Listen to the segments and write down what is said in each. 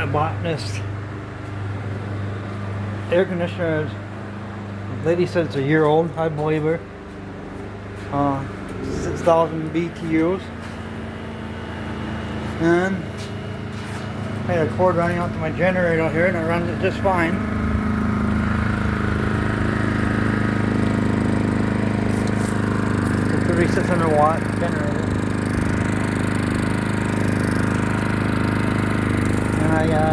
I bought this air conditioner. The lady said it's a year old. I believe her. 6,000 BTUs. And I had a cord running out to my generator here, and it runs it just fine. It's a 3,600 watt generator. And I got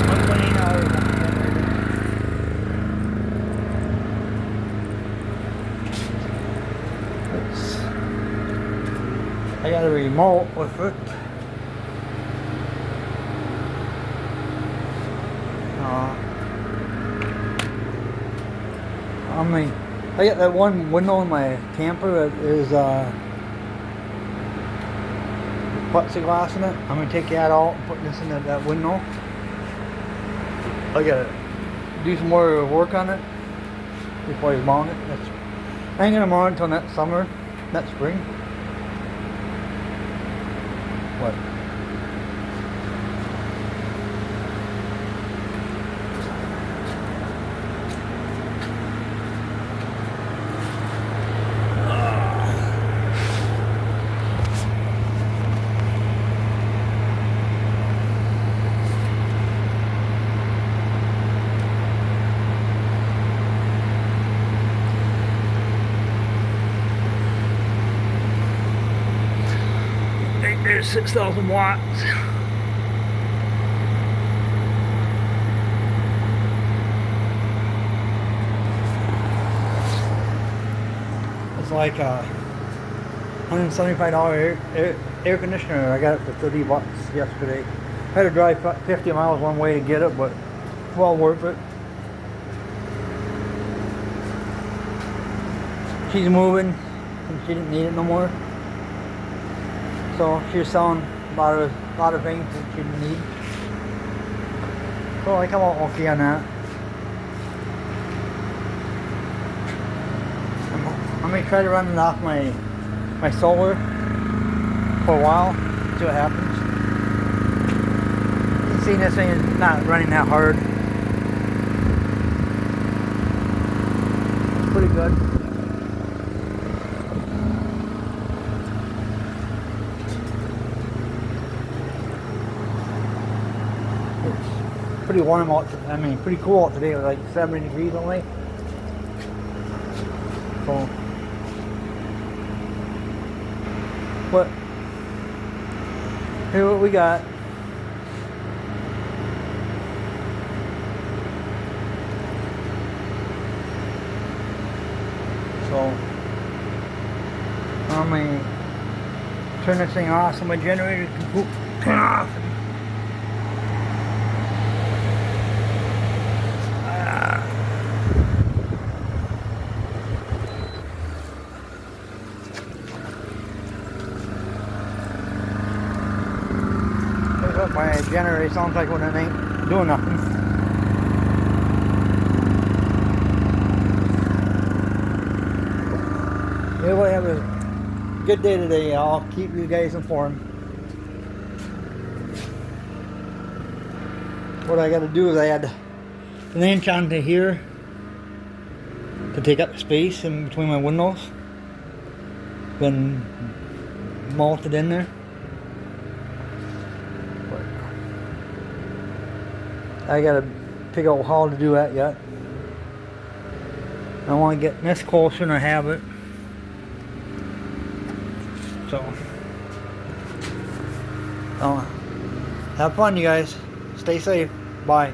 1.8 hours on the generator. I got a remote with it. I got that one window in my camper that is plexiglass in it. I'm gonna take that out and put this in that window. I gotta do some more work on it before I mount it. I ain't gonna mount it until next summer, next spring. What? There's 6,000 watts. It's like a $175 air conditioner. I got it for 30 bucks yesterday. I had to drive 50 miles one way to get it, but it's well worth it. She's moving and she didn't need it no more. So she was selling a lot of things that she didn't need. So I come out okay on that. I'm gonna try to run it off my solar for a while, see what happens. You can see this thing is not running that hard. Pretty good. Pretty warm out, I mean pretty cool out today. It was like 70 degrees only. So, but here's what we got. So I'm gonna turn this thing off so my generator can turn off. My generator sounds like when it ain't doing nothing. Anyway, have a good day today. I'll keep you guys informed. What I got to do is I had an inch onto here to take up space in between my windows. Been malted in there. I gotta figure out how to do that yet. I want to get this closer than I have it. So, have fun, you guys. Stay safe. Bye.